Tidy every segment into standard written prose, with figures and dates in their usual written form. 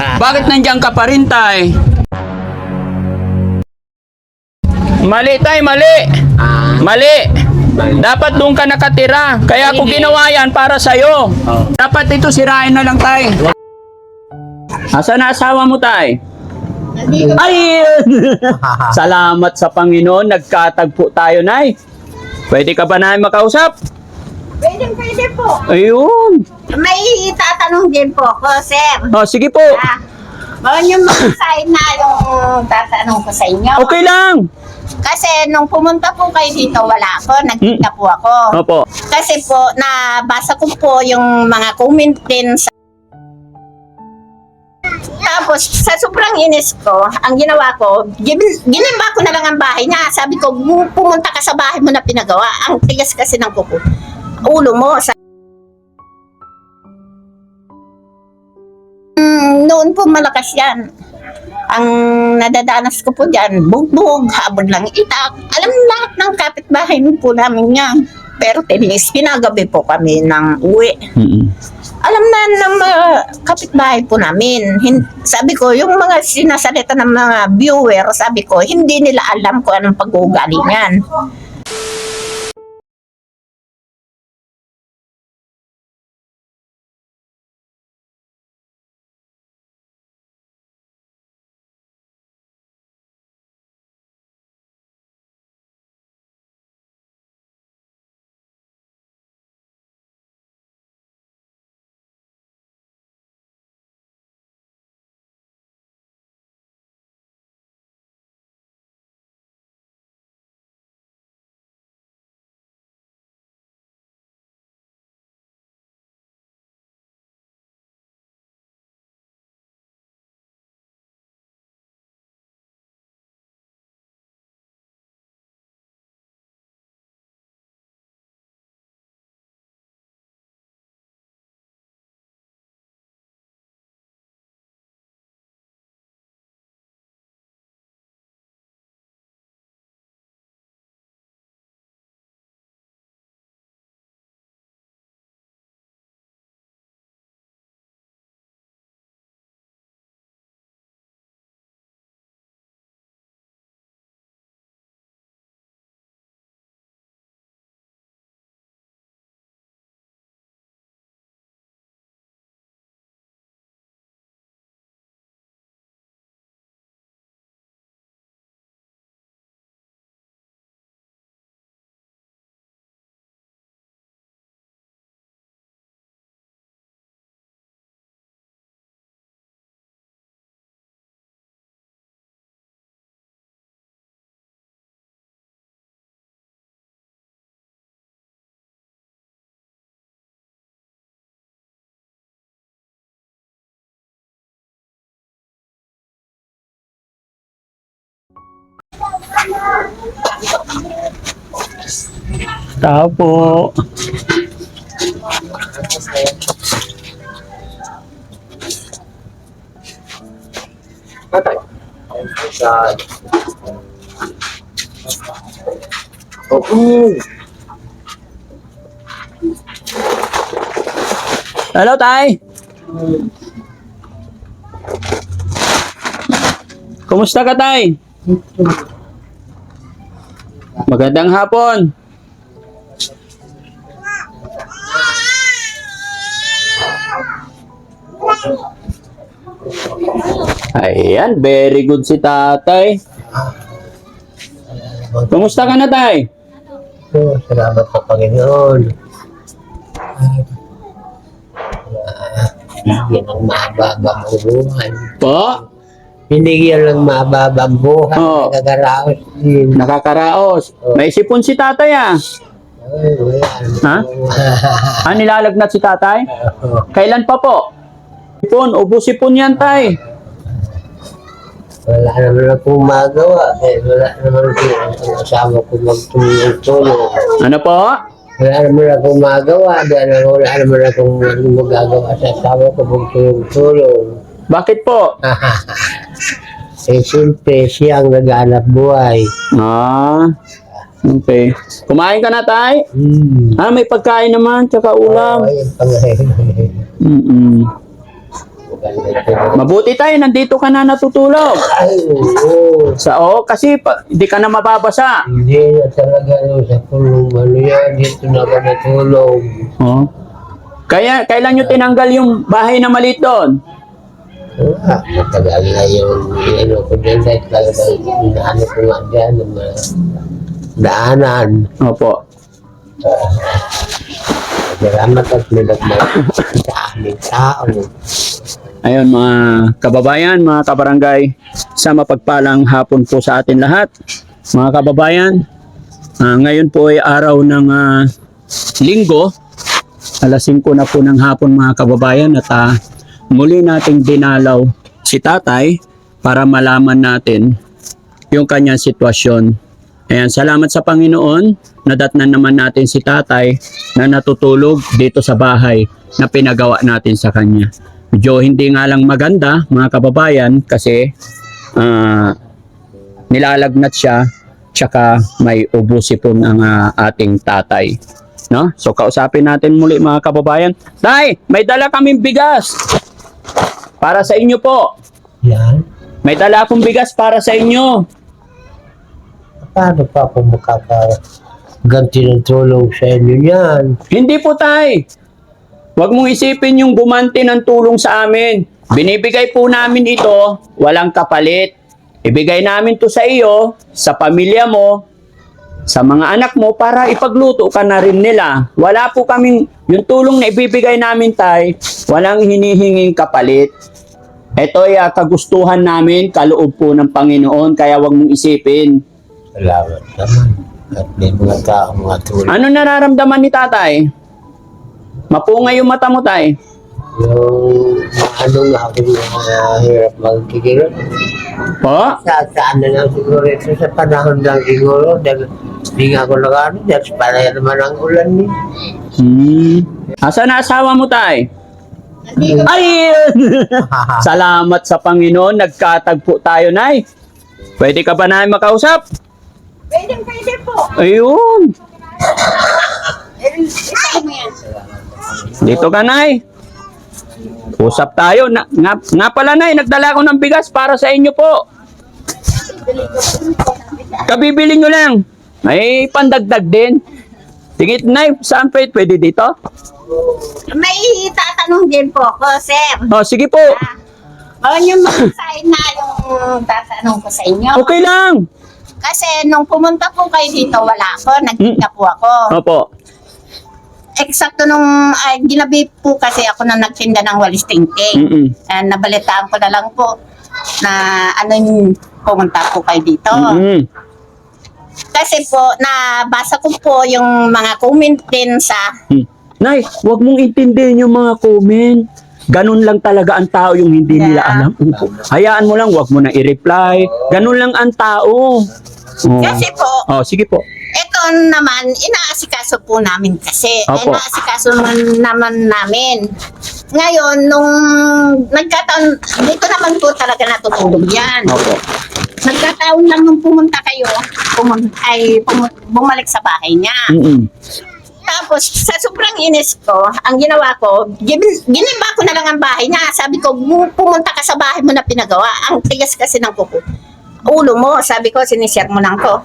Bakit nandiyan ka pa rin, tay? Mali, tay, mali. Mali. Dapat doon ka nakatira. Kaya ako ginawa yan para sa'yo. Dapat ito sirain na lang, tay. Asa na asawa mo, tay? Ay! Salamat sa Panginoon. Nagkatagpo tayo, nay. Pwede ka ba namin makausap? Pwede po. Ayun. May tatanong din po ako, sir. Oh, sige po. Bawal yung mag-sign na yung tatanong ko sa inyo. Okay lang. Kasi nung pumunta po kayo dito, wala ako. Nagkita po ako. Opo. Kasi po, nabasa ko po yung mga comment din sa... Tapos, sa sobrang inis ko, ang ginawa ko, ginimba ko na lang ang bahay niya. Sabi ko, pumunta ka sa bahay mo na pinagawa. Ang tigas kasi ng kuko. Ulo mo. Noon po malakas yan. Ang nadadanas ko po dyan, bugbog, habon lang itak. Alam lahat ng kapitbahay po namin yan. Pero tinis, ginagabi po kami ng uwi. Alam na ng mga kapitbahay po namin. Sabi ko, yung mga sinasalita ng mga viewer, sabi ko, hindi nila alam kung anong pag-uugali niyan. Tao po. Hello, tay. Kumusta ka, tay? Magandang hapon. Ayan, very good si tatay. Kumusta ka na, tay? Salamat sa Panginoon. Yan ang mababang buhay. Po? Hindi yan lang mababang buhay. Oo. Nakakaraos din. Nakakaraos. May sipon si tatay, ah. Ay, wala. Ha? Ah, nilalagnat si tatay? Kailan pa po? Sipon, ubos sipon yan, tay. Wala naman akong magawa. Wala naman ang asawa ko magtumulong. Ano po? Wala naman akong magawa. Wala naman akong magagawa sa asawa ko magtulong. Bakit po? Siyempre, siya ang nag-aanap buhay. Ah, okay. Kumain ka na, tay? Ah, may pagkain naman, tsaka ulam. Ayun pa nga. Mm-mm. Mabuti tayo, nandito ka na natutulog. Ay, oo. Kasi hindi ka na mababasa. Hindi na talaga sa kulong ano yan. Dito na ako natulog. Oh. Kailan nyo tinanggal yung bahay na maliit doon? Matagal na yung ano ko dyan. Dahil talaga inaano ko nga dyan. Ng mga daanan. Opo. Salamat at nilagmay sa aming tao. Ayun mga kababayan, mga kabarangay, sa mapagpalang hapon po sa atin lahat. Mga kababayan, ngayon po ay araw ng linggo, alas 5 na po ng hapon mga kababayan at muli nating dinalaw si tatay para malaman natin yung kanyang sitwasyon. Ayan, salamat sa Panginoon, nadatnan naman natin si tatay na natutulog dito sa bahay na pinagawa natin sa kanya. Medyo hindi nga lang maganda mga kababayan kasi nilalagnat siya tsaka may ubusipon ang ating tatay. No? So kausapin natin muli mga kababayan. Tay, may dala kaming bigas para sa inyo po. Yan. May dala akong bigas para sa inyo. Paano pa ako makakaganti ng tulong sa inyo yan? Hindi po tay. Huwag mong isipin yung gumanti ng tulong sa amin. Binibigay po namin ito, walang kapalit. Ibigay namin to sa iyo, sa pamilya mo, sa mga anak mo para ipagluto ka na rin nila. Wala po kaming, yung tulong na ibibigay namin tay, walang hinihinging kapalit. Ito ay kagustuhan namin, kaloob po ng Panginoon, kaya huwag mong isipin. Salamat naman. At may mga tao, mga tulong. Ano nararamdaman ni tatay? Mapungay yung mata mo tay. Yung ano nga ako hirap magkikilot. Po? Saan na lang siguro ito sa panahon lang siguro. Dahil hindi nga ako nakano. Dahil palaya naman ang ulan niya. Asa na asawa mo tay? Ayun! Salamat sa Panginoon, nagkatagpo tayo nay. Pwede ka ba namin makausap? Pwede po. Ayun! Isa mo yan. Dito ka, Nay. Usap tayo. Nga pala, Nay, nagdala ko ng bigas para sa inyo po. Kabibili nyo lang. May pandagdag din. Sige, Nay, saan pwede dito? May tatanong din po ako, sir. Oh, sige po. Yung mga na yung tatanong ko sa inyo. Okay lang. Kasi nung pumunta po kayo dito, wala ako. Nagkita po ako. Opo. Eksakto nung ginabi po kasi ako na nagtinda ng walis tingting. Nabalitaan ko na lang po na pumunta po kayo dito. Kasi po, nabasa ko po yung mga comment din sa... Nay, huwag mong intindihin yung mga comment. Ganun lang talaga ang tao yung hindi nila alam. Hayaan mo lang, huwag mo na i-reply. Ganun lang ang tao. Kasi po, sige po. ito naman, inaasikaso po namin kasi. Opo. Inaasikaso naman namin. Ngayon, nung nagkataon, dito naman po talaga natutulog yan. Opo. Nagkataon lang nung pumunta kayo, bumalik sa bahay niya. Tapos, sa sobrang inis ko, ang ginawa ko, giniba ko na lang ang bahay niya. Sabi ko, pumunta ka sa bahay mo na pinagawa. Ang tigas kasi ng kuko. Ulo mo, sabi ko, sinishare mo lang ko.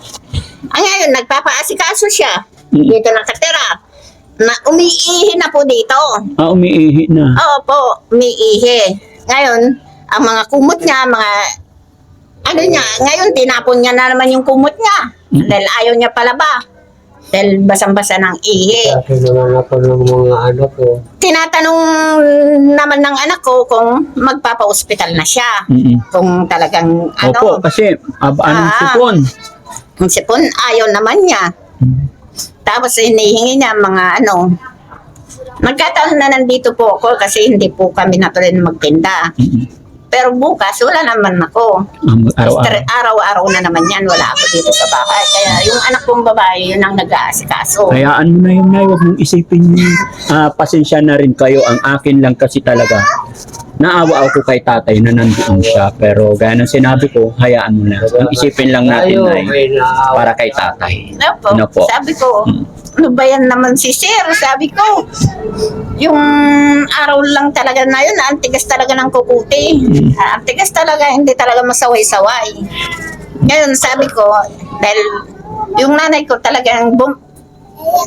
Ang ngayon, nagpapaasikaso siya. Dito nakatira. Umiihi na po dito. Umiihi na. Oo po, umiihi. Ngayon, ang mga kumot niya, ngayon, tinapon niya na naman yung kumot niya. Dahil ayaw niya palaba. Dahil basang-basa ng ihi. Kasi naman ako ng mga anak ko. Tinatanong naman ng anak ko kung magpapa-hospital na siya. Kung talagang Opo, kasi anong sipon? Yung sipon, ayaw naman niya. Tapos hinihingi niya mga Magkataon na nandito po ako kasi hindi po kami natuloy na magtinda. Pero bukas, wala naman ako. Araw-araw na naman yan, wala ako dito sa bahay. Kaya yung anak kong babae, yun ang nag-aasikaso. Hayaan mo na yun, Nay. Huwag mong isipin yun. Pasensya na rin kayo. Ang akin lang kasi talaga. Naawa ako kay tatay na nandoon siya. Pero gaya ng sinabi ko, hayaan mo na. Ang isipin lang natin, Nay, para kay tatay. Ano po? Ano po? Sabi ko, ano ba yan naman si sir? Sabi ko, yung araw lang talaga na yun, ang tigas talaga ng kukuti. Ang tigas talaga, hindi talaga masaway-saway. Ngayon, sabi ko, dahil yung nanay ko talagang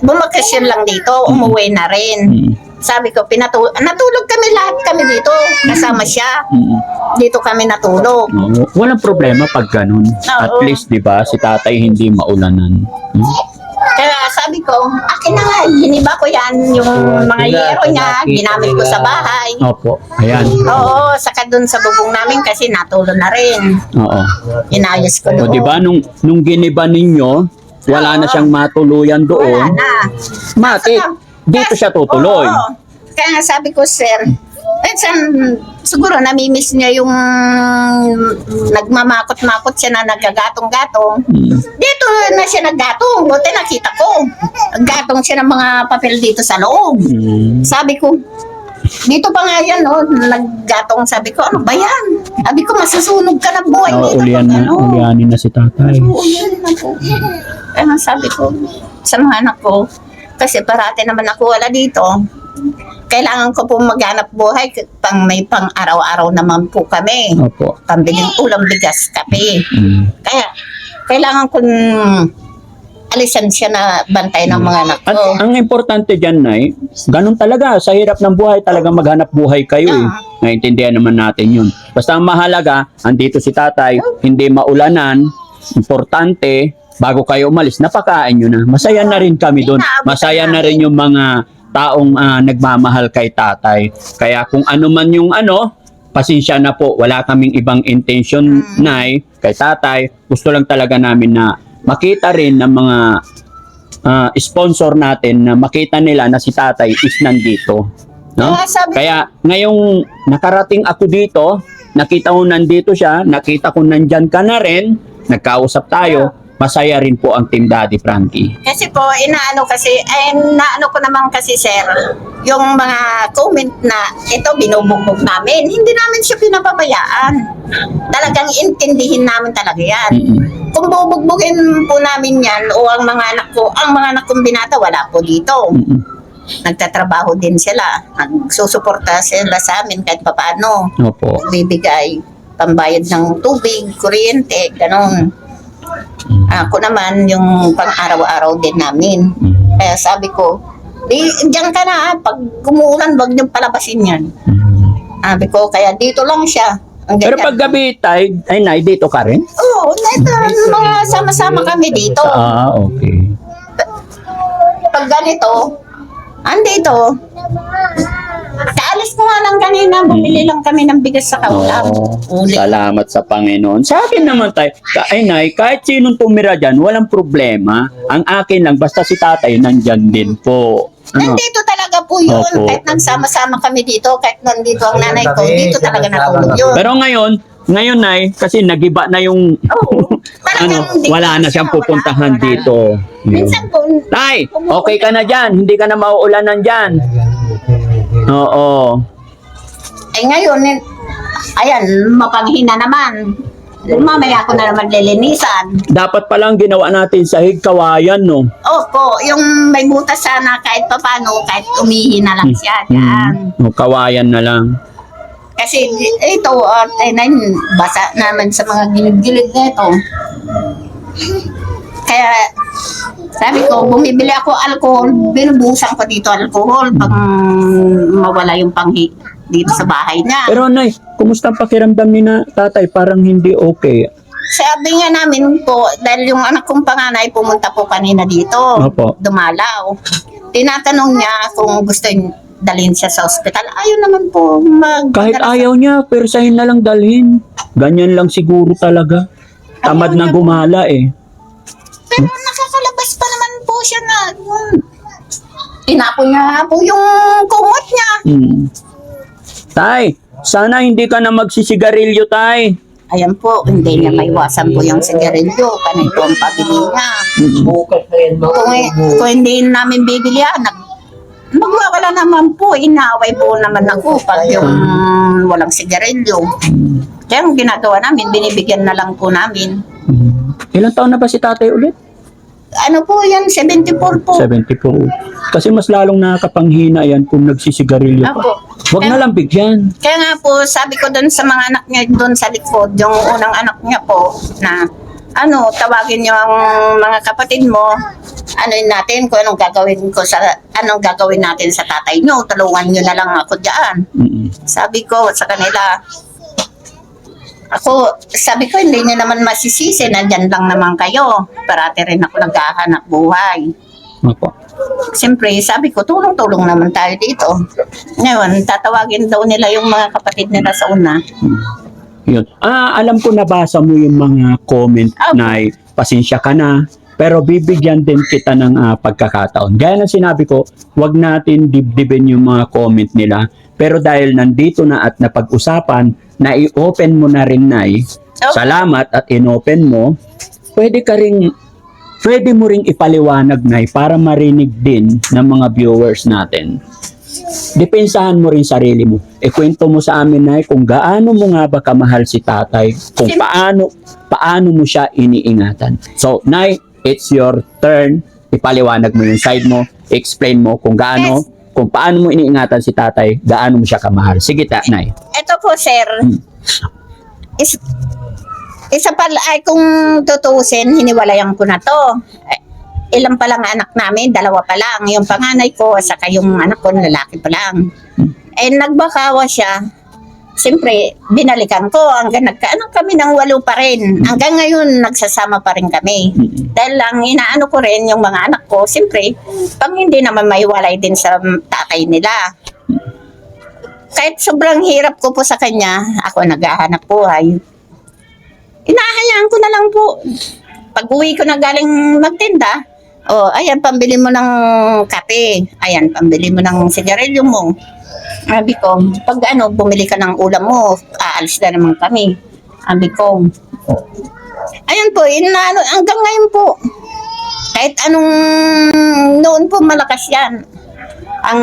bumakasyon lang dito, umuwi na rin. Sabi ko, natulog kami lahat kami dito, kasama siya. Dito kami natulog. Walang problema pag ganun. At Oo. least, di ba, si tatay hindi maulanan. Kaya sabi ko, akin na nga, giniba ko yan, yung mga yero niya, ginamit ko sa bahay. Opo, ayan. Oo, saka dun sa bubong namin kasi natulo na rin. Oo. Inayos ko O, doon. di ba, nung giniba ninyo, wala na siyang matuluyan Wala doon. na. Matik, dito siya tutuloy. Oo. Kaya nga sabi ko, sir, siguro namimiss niya yung nagmamakot-makot siya na nagagatong-gatong. Dito na siya naggatong. Buti nakita ko. Naggatong siya ng mga papel dito sa loob. Sabi ko, dito pa nga yan, no? Naggatong. Sabi ko, ano ba yan? Sabi ko, masusunog ka ng buhay dito. Ulianin na si tatay. Ulianin na po. Kaya nga sabi ko, sa mga anak ko, kasi parati naman ako wala dito. Kailangan ko po maghanap buhay may pang araw-araw naman po kami. Opo. Pambiling ulam, bigas, kape. Kaya kailangan kong alisan siya na bantay ng mga anak At ko. ang importante dyan, Nay, ganun talaga. Sa hirap ng buhay, talaga maghanap buhay kayo eh. Naintindihan naman natin yun. Basta ang mahalaga, andito si tatay, hindi maulanan, importante, bago kayo umalis, napakain nyo na. Masaya na rin kami doon. Masaya na rin yung mga taong nagmamahal kay tatay. Kaya kung ano man yung pasensya na po, wala kaming ibang intention, Nay, kay tatay. Gusto lang talaga namin na makita rin ng mga sponsor natin na makita nila na si tatay is nandito. No? Kaya ngayong nakarating ako dito, nakita ko nandito siya, nakita ko nandyan ka na rin, nagkausap tayo, masaya rin po ang Team Daddy Frankie. Kasi po, inaano ko naman kasi, sir, yung mga comment na ito binubugbog namin, hindi namin siya pinapabayaan. Talagang intindihin namin talaga yan. Kung bubugbugin po namin yan, o ang mga anak kong binata, wala po dito. Nagtatrabaho din sila. Nagsusuporta sila sa amin kahit papaano. Opo. Bibigay pambayad ng tubig, kuryente, ganun. Ako naman, yung pang-araw-araw din namin. Kaya sabi ko, diyan ka na, pag gumuulan, wag niyong palabasin yan. Sabi ko, kaya dito lang siya. Pero pag gabi tay, ay Nay, dito ka rin? Oo, mga sama-sama kami dito. Okay. Pag ganito, andito, kaalis ko nga lang kanina, bumili lang kami ng bigas sa kaulam. Salamat sa Panginoon. Sa akin naman tay, ay Nay, kahit sinong tumira dyan, walang problema. Ang akin lang, basta si tatay nandyan din po. Nandito talaga po yun. Opo. Kahit nagsama-sama kami dito, kahit nandito ang nanay ko, dito talaga natulog yun. Pero ngayon Nay, kasi nagiba na yung Talagang wala na siyang pupuntahan dito. Minsan po, Tay, okay ka na dyan. Hindi ka na mauulanan dyan. Oo. ngayon, ayan, mapanghina naman. Mamaya ko na naman lilinisan. Dapat palang ginawa natin sahig kawayan, no? Opo, yung may butas sana kahit papano, kahit umihi na lang siya dyan. O, kawayan na lang. Kasi ito, basa naman sa mga gilid-gilid na ito. Kaya, sabi ko, bumibili ako alcohol, binubusan ko dito alcohol pag mawala yung panghi dito sa bahay niya. Pero Nay, kumusta ang pakiramdam ni na tatay? Parang hindi okay. Sabi nga namin po, dahil yung anak kong panganay pumunta po kanina dito, Opo. dumalaw. Tinatanong niya kung gusto dalhin siya sa ospital. Ayaw naman po Kahit ayaw niya, pero sa'yo na lang dalhin. Ganyan lang siguro talaga. Tamad na gumala eh. Pero nakakalabas pa naman po siya na tinapon niya po yung kumot niya. Tay, sana hindi ka na magsisigarilyo, Tay. Ayan po, hindi niya maiwasan po yung sigarilyo. Kanito ang pabili niya. Bukas na yan Kung hindi namin bibili yan, magwawala naman po. Inaaway po naman ako pag yung walang sigarilyo. Kaya ang ginagawa namin, binibigyan na lang po namin. Ilang taon na ba si tatay ulit? Ano po yan, 74 po. 74. Kasi mas lalong nakakapanghina yan kung nagsisigarilyo ka. Apo. Huwag na lang bigyan. Kaya nga po, sabi ko doon sa mga anak niya doon sa likod, yung unang anak niya po, na tawagin niyo ang mga kapatid mo, natin kung anong gagawin natin sa tatay niyo, tulungan niyo na lang ako diyan. Sabi ko sa kanila, sabi ko, hindi niyo naman masisisi, nandyan lang naman kayo. Parati rin ako naghahanap buhay. Opo. Siyempre, sabi ko, tulong-tulong naman tayo dito. Ngayon, tatawagin daw nila yung mga kapatid nila sa una. Yun. Alam ko nabasa mo yung mga comment na pasensya ka na, pero bibigyan din kita ng pagkakataon. Gaya ng sinabi ko, wag natin dibdibin yung mga comment nila. Pero dahil nandito na at napag-usapan, na i-open mo na rin, Nay, salamat at in-open mo, pwede mo ring ipaliwanag, Nay, para marinig din ng mga viewers natin. Depensahan mo rin sarili mo. Ikwento mo sa amin, Nay, kung gaano mo nga ba kamahal si tatay, kung paano mo siya iniingatan. So, Nay, it's your turn. Ipaliwanag mo yung side mo, explain mo kung paano mo iniingatan si tatay, gaano mo siya kamahal. Sige, Nay. Ito po, sir. Isa pala, kung tutuusin, hiniwalayan ko na to. Ilan pa lang anak namin, 2 pa lang. Yung panganay ko, saka yung anak ko, lalaki pa lang. Nagbakawa siya. Siyempre, binalikan ko. Hanggang nagkaanak kami ng 8 pa rin. Hanggang ngayon, nagsasama pa rin kami. Dahil lang, inaano ko rin yung mga anak ko. Siyempre, pang hindi naman maiwalay din sa tatay nila. Kahit sobrang hirap ko po sa kanya, ako naghahanap buhay. Inahayaan ko na lang po. Pag uwi ko na galing magtinda, ayan, pambili mo ng kape. Ayan, pambili mo ng sigarilyo mo. Sabi ko, pag bumili ka ng ulam mo, aalis na naman kami. Sabi ko, ayan po, hanggang ngayon po. Kahit noon po malakas yan. Ang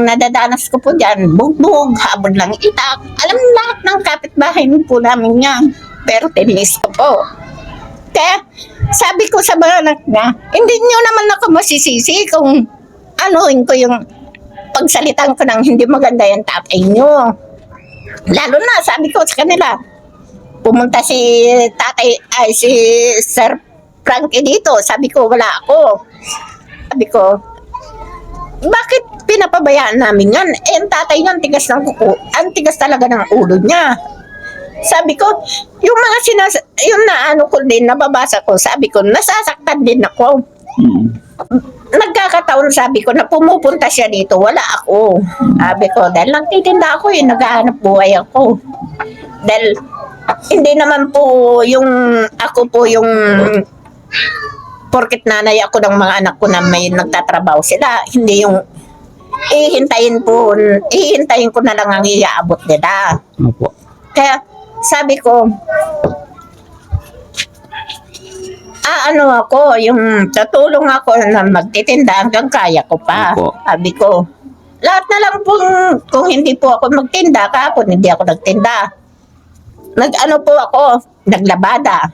nadadanas ko po dyan, bugbog, habon lang itak. Alam lahat ng kapitbahay po namin yan. Pero tinis ko po. Kaya sabi ko sa mga anak na, hindi nyo naman ako masisisi kung ko yung pagsalitan ko ng hindi maganda yung tatay nyo. Lalo na, sabi ko sa kanila, pumunta si Sir Frankie dito. Sabi ko, wala ako. Sabi ko, bakit pinapabayaan namin yan? Ang tatay niya, ang tigas talaga ng ulo niya. Sabi ko, yung mga ko din, nababasa ko, sabi ko, nasasaktan din ako. Nagkakataon, sabi ko, na pumupunta siya dito, wala ako. Sabi ko, dahil nagtitinda ako, naghahanap buhay ako. Dahil, hindi naman po ako po yung porket nanay ako ng mga anak ko na may nagtatrabaho sila, hindi yung ihintayin ko na lang ang iaabot nila. Opo. Kaya sabi ko, yung tutulong ako na magtitinda hanggang kaya ko pa. Opo. Sabi ko, lahat na lang po, kung hindi po ako magtinda, kahapon hindi ako nagtinda. Po ako, naglabada.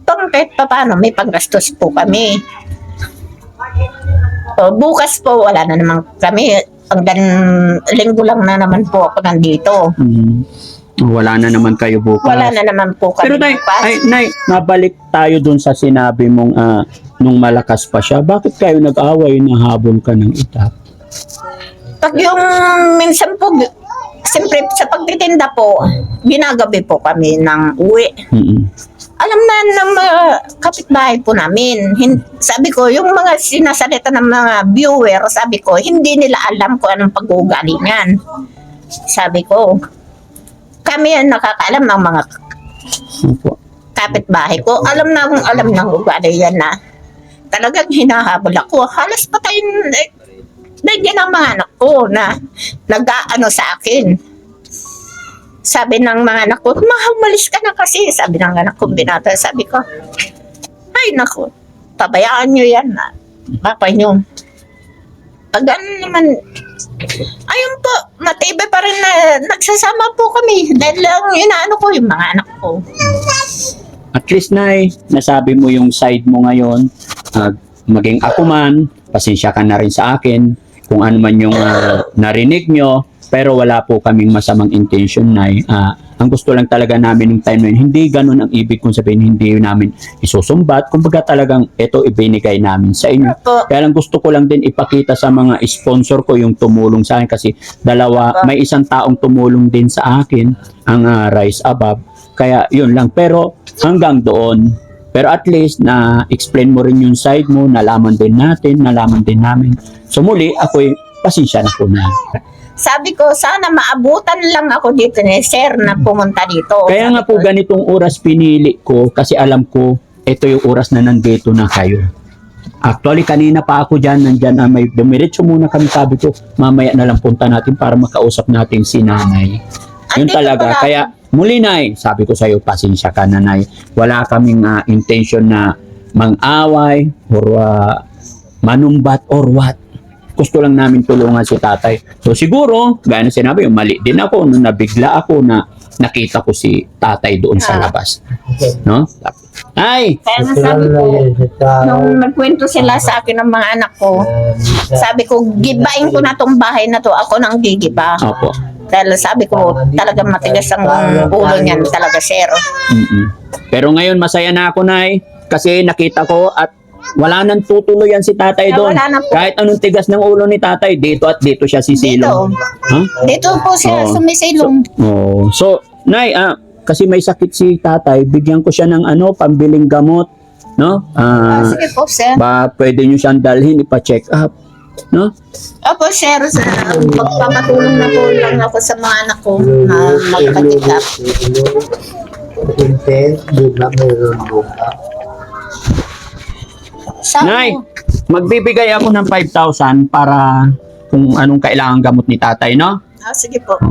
Kahit paano, may panggastos po kami. Bukas po, wala na naman kami. Hanggang linggo lang na naman po ako nandito. Wala na naman kayo bukas. Wala na naman po kami Pero bukas. Nay, mabalik tayo dun sa sinabi mong nung malakas pa siya. Bakit kayo nag-away na habol ka ng itak? Pag yung minsan po, siyempre sa pagtitinda po, ginagabi po kami ng uwi. Alam na ng mga kapitbahay po namin. Sabi ko, yung mga sinasalita ng mga viewer, sabi ko, hindi nila alam kung anong pag-uugali niyan. Sabi ko, kami ang nakakaalam ng mga kapitbahay ko. Alam ng ugali yan na talagang hinahabol ako. Halos patayin nandiyan ang mga anak ko na nag-aano sa akin. Sabi ng mga anak ko, malis ka na kasi. Sabi ng anak ko, binata. Sabi ko, ay naku, pabayaan nyo yan. Papa nyo. Pag naman, ayun po, matibay pa rin na nagsasama po kami. Dahil lang inaano ko yung mga anak ko. At least, Nay, nasabi mo yung side mo ngayon. maging ako man, pasensya ka na rin sa akin kung ano man yung narinig nyo, pero wala po kaming masamang intention, Nay. Ang gusto lang talaga namin ng time na yun, hindi ganun ang ibig kong sabihin, hindi namin isusumbat. Kumbaga talagang ito ibinigay namin sa inyo. Kaya lang gusto ko lang din ipakita sa mga sponsor ko yung tumulong sa akin kasi may isang taong tumulong din sa akin, ang Rise Above. Kaya yun lang. Pero hanggang doon. Pero at least na-explain mo rin yung side mo, nalaman din namin. So muli, ako'y pasensya na po na. Sabi ko, sana maabutan lang ako dito ni Sir na pumunta dito. Kaya nga po ganitong oras pinili ko kasi alam ko ito yung oras na nandito na kayo. Actually, kanina pa ako dyan, nandyan, may dumiretso muna kami, sabi ko, mamaya na lang punta natin para makausap natin si Nanay. Yun Andito talaga. pala. Kaya muli, Nay, sabi ko sa'yo, pasensya ka na, Nay. Wala kaming intention na mang-away or manumbat or what. Gusto lang namin tulungan si tatay. So siguro, gaya na sinabi, mali din ako nung nabigla ako na nakita ko si tatay doon sa labas. No? Ay! Kaya nga sabi ko, nung nagkwento sila sa akin ng mga anak ko, sabi ko, gibain ko na tong bahay na to, ako nang gigiba. Opo. Dahil sabi ko, talagang matigas ang ulo niyan, talaga, Sir. Pero ngayon, masaya na ako, Nay, kasi nakita ko at wala nang tutuloyan si tatay doon. Wala na po. Kahit anong tigas ng ulo ni tatay, dito at dito siya sisilong. Dito po siya sumisilong. Oh, so, Nay, kasi may sakit si tatay, bigyan ko siya ng pambiling gamot, no? Sige po, Sir. Pwede niyo siyang dalhin, ipa-check up, no? Opo, Sir. Magpapatulong na po lang ako sa mga anak ko na magpa-check up. Nay, magbibigay ako ng 5,000 para kung anong kailangan gamot ni tatay, no? Sige po.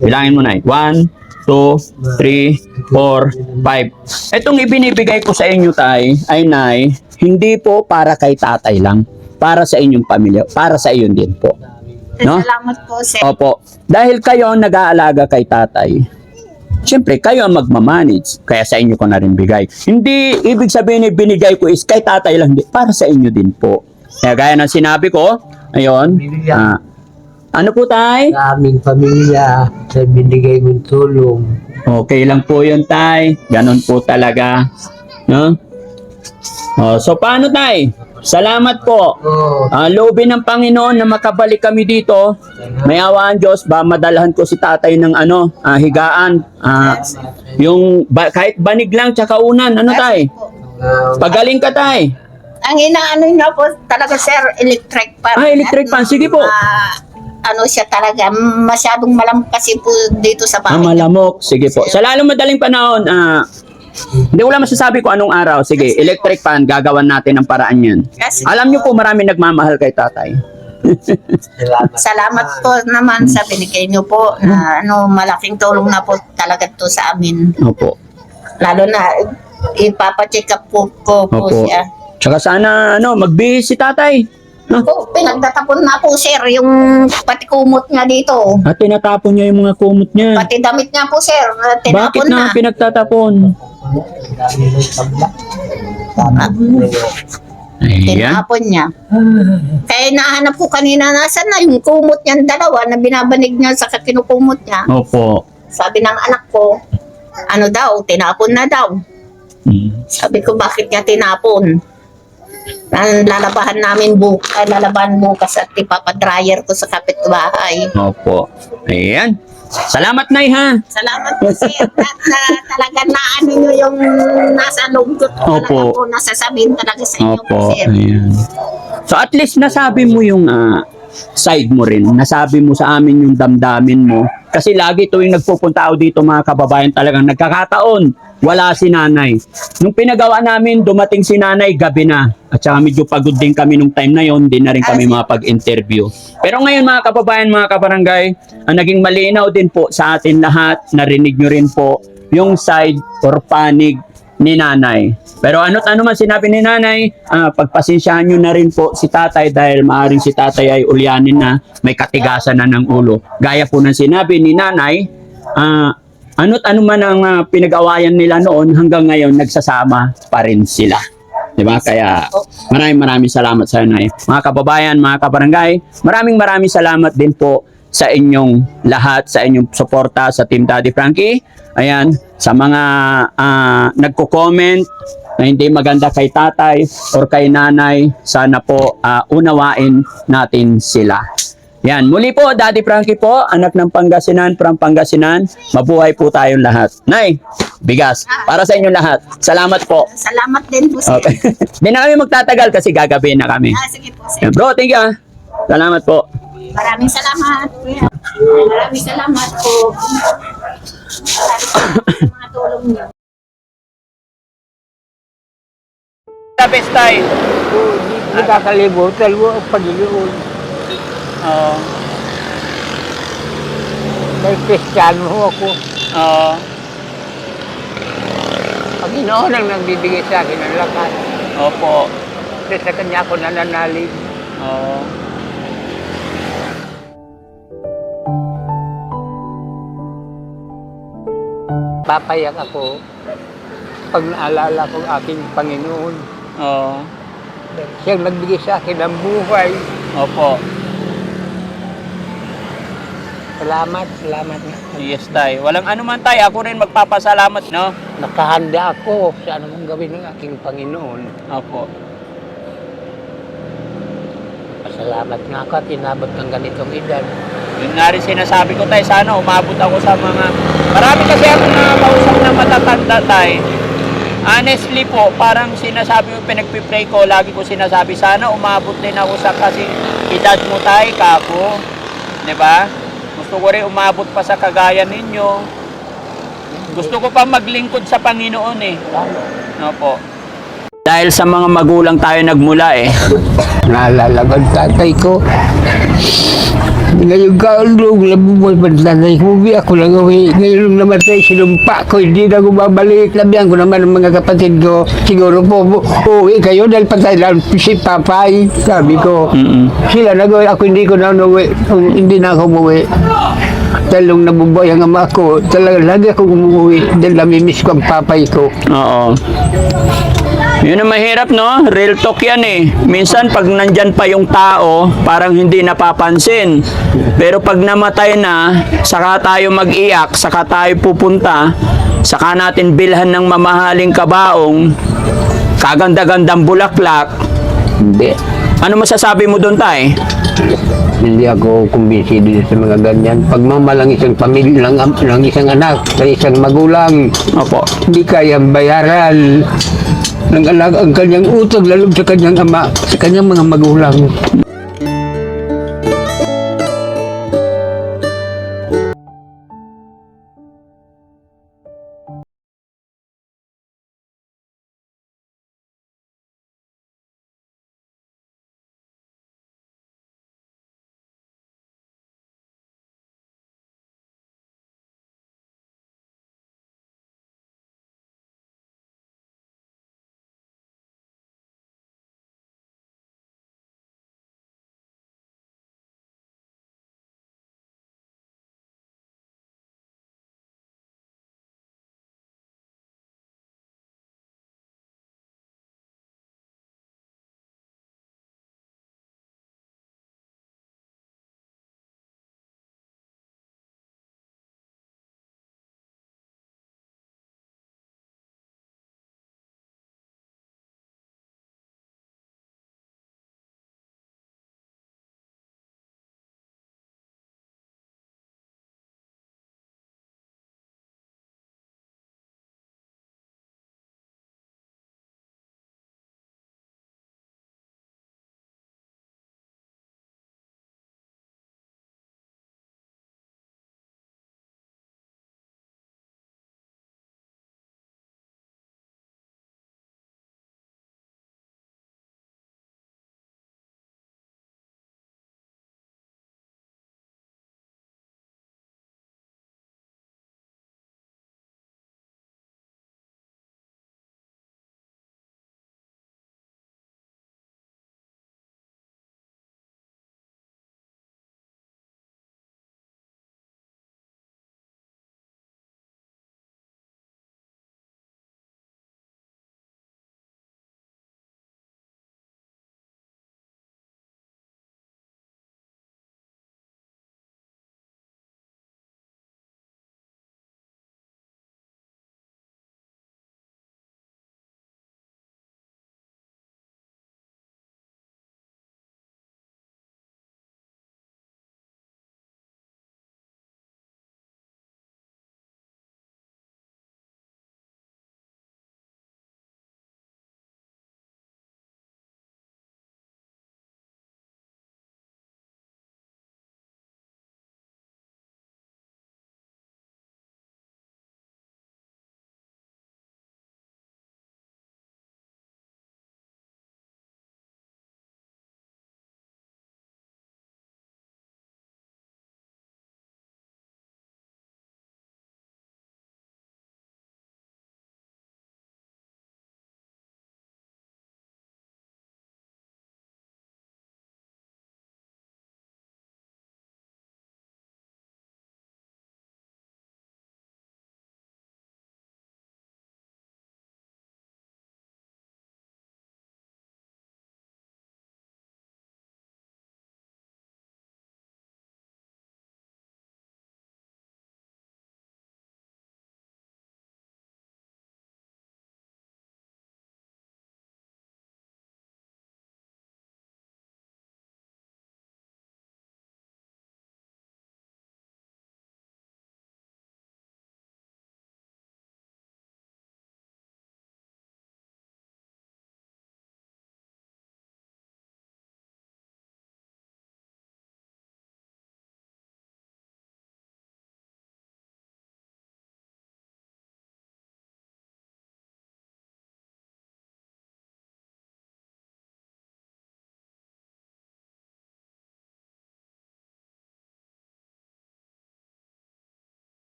Bilangin mo, Nay. 1, 2, 3, 4, 5. Itong ibinibigay ko sa inyo, Tay, ay, Nay, hindi po para kay tatay lang. Para sa inyong pamilya. Para sa iyon din po. No? Salamat po, Sir. Opo. Dahil kayo ang nag-aalaga kay tatay, siyempre, kayo ang magmamanage. Kaya sa inyo ko na rin bigay. Hindi, ibig sabihin binigay ko is kay tatay lang. Para sa inyo din po. Kaya gaya ng sinabi ko, ayun. Ano po, Tay? Sa aming pamilya, sa binigay mong tulong. Okay lang po yun, Tay. Ganon po talaga. No? So, paano, Tay? Salamat po. Loobin ng Panginoon na makabalik kami dito. May awaan Diyos, madalhan ko si tatay ng higaan. Kahit banig lang, tsaka unan. Ano, Tay? Pagaling ka, Tay. Ang inaano niya po talaga, Sir, electric fan. Electric fan. Sige po. Ano siya talaga, masyadong malamok kasi po dito sa bahay. Malamok. Sige po. Sa lalong madaling panahon, hindi ko lang masasabi ko anong araw. Sige, electric fan, gagawan natin ang paraan yan. Alam niyo po, marami nagmamahal kay tatay. Salamat po naman sa binigay niyo po na malaking tulong na po talaga to sa amin. Opo. Lalo na ipapacheck up po Opo. siya. Tsaka sana magbihis si tatay. No? Pinagtatapon na po, Sir, yung pati kumot niya dito. At tinatapon niya yung mga kumot niya. Pati damit niya po, Sir, Bakit tinapon na na. pinagtatapon? Ayan. Tinapon niya. Kaya nahanap ko kanina, nasan na yung kumot niya, dalawa na binabanig niya sa kinukumot niya. Opo. Sabi ng anak ko, tinapon na daw. Sabi ko, bakit niya tinapon? Lalabahan namin lalabahan bukas at ipapadryer ko sa kapitbahay. Opo. Ayan. Salamat, Nay, ha? Salamat po, Sir. na talaga na nyo yung nasa loob ko. Talaga po, nasasabihin talaga sa inyo, Opo. Sir. Ayan. So at least nasabi mo yung side mo rin. Nasabi mo sa amin yung damdamin mo. Kasi lagi tuwing nagpupunta ako dito, mga kababayan, talagang nagkakataon. Wala si nanay. Nung pinagawa namin, dumating si nanay, gabi na. At saka medyo pagod din kami nung time na yon, di na rin kami makapag-interview. Pero ngayon, mga kababayan, mga kabarangay, naging malinaw din po sa atin lahat. Narinig nyo rin po yung side or panig ni nanay. Pero ano't ano man sinabi ni nanay, pagpasensyahan nyo na rin po si tatay dahil maaring si tatay ay ulyanin na, may katigasan na ng ulo. Gaya po ng sinabi ni nanay, ano't ano man ang pinag-awayan nila noon, hanggang ngayon nagsasama pa rin sila. Diba? Kaya maraming salamat sa inyo. Mga kababayan, mga kabarangay, maraming salamat din po sa inyong lahat, sa inyong suporta sa Team Daddy Frankie. Ayan, sa mga nagko-comment na hindi maganda kay tatay or kay nanay, sana po unawain natin sila. Yan, muli po, Daddy Frankie po, anak ng Pangasinan, from Pangasinan. Mabuhay po tayong lahat. Nay, bigas, para sa inyong lahat. Salamat po. Salamat din po sir. Okay. Hindi na kami magtatagal kasi gagabi na kami. Sige po sir. Bro, thank you. Salamat po. Maraming salamat. Kuya. Maraming salamat po. Sa mga tulong niyo. The best time. Hindi kakalimutan mo ang Panginoon. Oo. Dahil Kristiyano ako. Oo. Panginoon ang nagbibigay sa akin ng lakas. Opo. Kasi sa Kanya ako nananalig. Oo. Papayak ako pag naalala ko ang aking Panginoon. Oo. Siyang nagbigay sa akin ng buhay. Opo. Salamat nga. Yes, tay. Walang anuman, tay. Ako rin magpapasalamat, no? Nakahanda ako sa anumang gawin ng aking Panginoon. Opo. Pasalamat nga ako at inabot ng ganitong edad. Yun nga rin sinasabi ko, tay. Sana umabot ako sa mga... Marami kasi ako nakakausap na matatanda, tay. Honestly po, parang sinasabi ko, pinagpipray ko, lagi ko sinasabi, sana umabot din ako sa kasi edad mo, tay, kako. Diba? Gusto ko rin umabot pa sa kagaya ninyo. Gusto ko pa maglingkod sa Panginoon eh. Opo. Dahil sa mga magulang tayo nagmula eh. Naalala ko ang tatay ko. Ngayon kaulong, nabubuhay pa ang tatay ko. Uwi ako lang uwi. Ngayon nung namatay, sinumpa ko. Hindi na ako babalik. Labihan ko naman ang mga kapatid ko. Siguro po, uwi kayo dahil patay lang si Papay. Sabi ko, sila nag-uwi. Ako hindi ko na uwi. Hindi na ako umuwi. Dahil nung nabubuhay ang ama ko, talaga lagi ako umuwi. Dahil namimiss ko ang Papay ko. Oo. Yun ang mahirap, no? Real talk yan eh. Minsan pag nandyan pa yung tao, parang hindi napapansin. Pero pag namatay na, saka tayo mag-iyak, saka tayo pupunta, saka natin bilhan ng mamahaling kabaong, kaganda-gandang bulaklak. Hindi. Ano masasabi mo doon, tay? Hindi ako kumbinsido sa mga ganyan. Pagmamalang isang pamilya ng isang anak sa isang magulang, Opo. hindi kayang bayaran ng anak ang kanyang utang lalo sa kanyang ama, sa kanyang mga magulang.